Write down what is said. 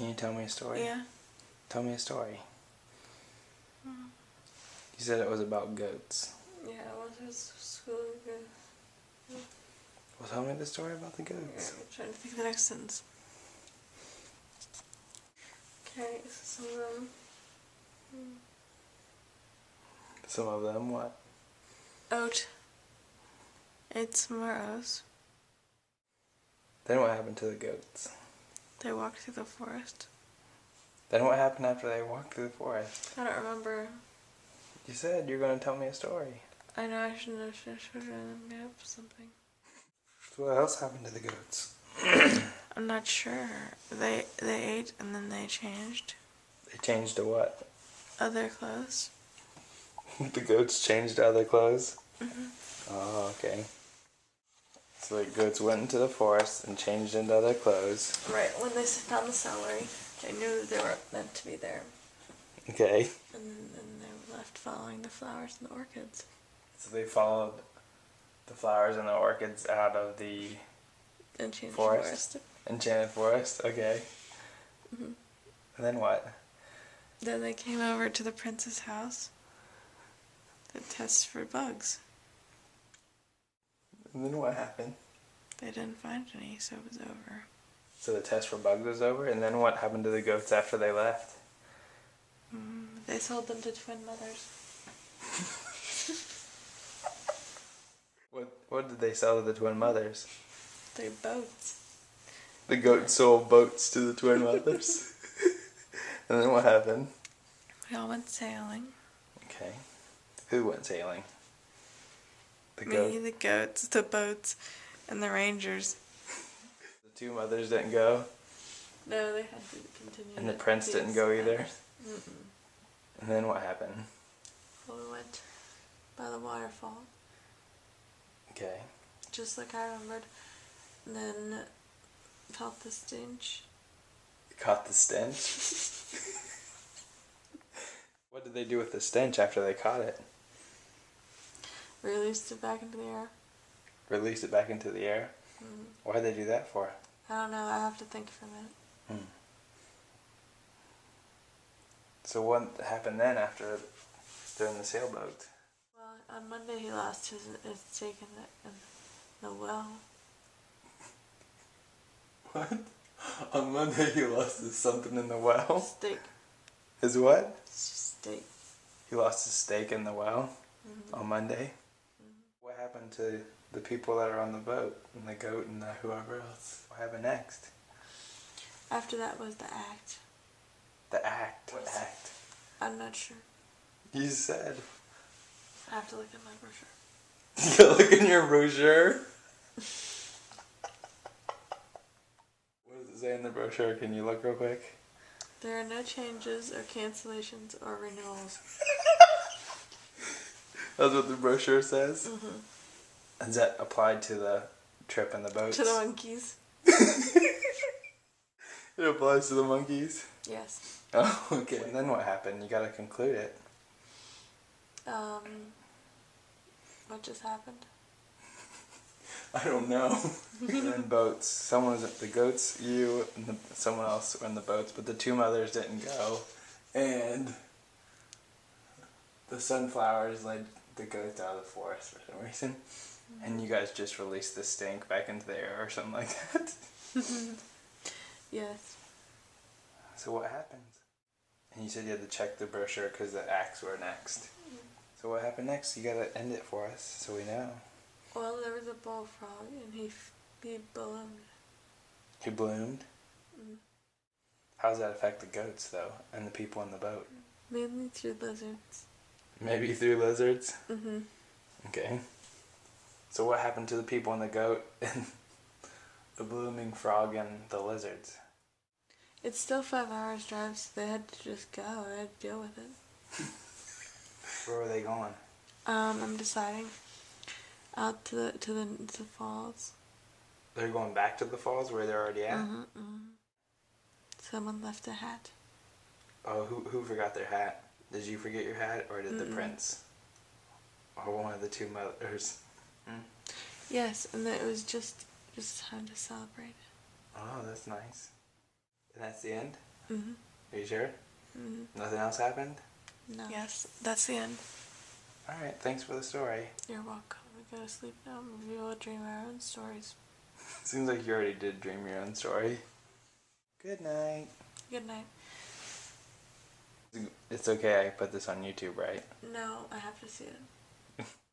Can you tell me a story? Yeah. Tell me a story. You said it was about goats. Yeah, I went to school. Well, tell me the story about the Yeah, goats. I'm trying to think of the next sentence. Okay, so some of them. Some of them what? Oat. Ate some more oats. Then what happened to the goats? They walked through the forest. Then what happened after they walked through the forest? I don't remember. You said you were going to tell me a story. I know I shouldn't have made up something. So what else happened to the goats? I'm not sure. They ate and then they changed. They changed to what? Other clothes. The goats changed to other clothes? Mm-hmm. Oh, okay. So the goats went into the forest and changed into other clothes. Right, when they found the celery, they knew that they were meant to be there. Okay. And then they were left following the flowers and the orchids. So they followed the flowers and the orchids out of the Enchanted forest. Enchanted forest, okay. Mm-hmm. And then what? Then they came over to the prince's house to test for bugs. And then what happened? They didn't find any, so it was over. So the test for bugs was over, and then what happened to the goats after they left? They sold them to twin mothers. What did they sell to the twin mothers? Their boats. The goats sold boats to the twin mothers. And then what happened? We all went sailing. Okay. Who went sailing? The Me, the goats, the boats, and the rangers. The two mothers didn't go? No, they had to continue. And the prince didn't go either? Mm-mm. And then what happened? Well, we went by the waterfall, Okay. just like I remembered. And then felt the stench. Caught the stench? What did they do with the stench after they caught it? Released it back into the air. Released it back into the air? Mm. Why'd they do that for? I don't know, I have to think for a minute. So what happened then after they're in the sailboat? Well, on Monday he lost his steak in the well. What? On Monday he lost his something in the well? Steak. His what? Steak. He lost his steak in the well Mm-hmm. on Monday? Mm-hmm. What happened to the people that are on the boat? And the goat and whoever else? What happened next? After that was the act. The act. What act? I'm not sure. You said. I have to look at my brochure. You gotta look in your brochure? What does it say in the brochure? Can you look real quick? There are no changes or cancellations or renewals. That's what the brochure says? Mm-hmm. Is that applied to the trip and the boats? To the monkeys? It applies to the monkeys? Yes. Oh, okay. And then what happened? You gotta conclude it. What just happened? I don't know. And then boats. Someone was the goats, you, and someone else were in the boats, but the two mothers didn't go. And the sunflowers led the goats out of the forest for some reason. Mm-hmm. And you guys just released the stink back into the air or something like that. Yes. So what happened? And you said you had to check the brochure because the acts were next. Mm-hmm. So what happened next? You gotta end it for us so we know. Well, there was a bullfrog and he ballooned. He bloomed? Mm. How does that affect the goats though and the people in the boat? Mainly through lizards. Maybe through lizards? Mm-hmm. Okay. So what happened to the people and the goat and the blooming frog and the lizards? It's still 5 hours drive, so they had to just go. I had to deal with it. Where were they going? I'm deciding. Out to the falls. They're going back to the falls where they're already at? Mm-hmm, mm-hmm. Someone left a hat. Oh, who forgot their hat? Did you forget your hat or did the prince? Or one of the two mothers? Yes, and it was just time to celebrate. Oh, that's nice. And that's the end? Mm-hmm. Are you sure? Mm-hmm. Nothing else happened? No. Yes, that's the end. Alright, thanks for the story. You're welcome. We go to sleep now. Maybe we'll dream our own stories. Seems like you already did dream your own story. Good night. Good night. It's okay, I put this on YouTube, right? No, I have to see it.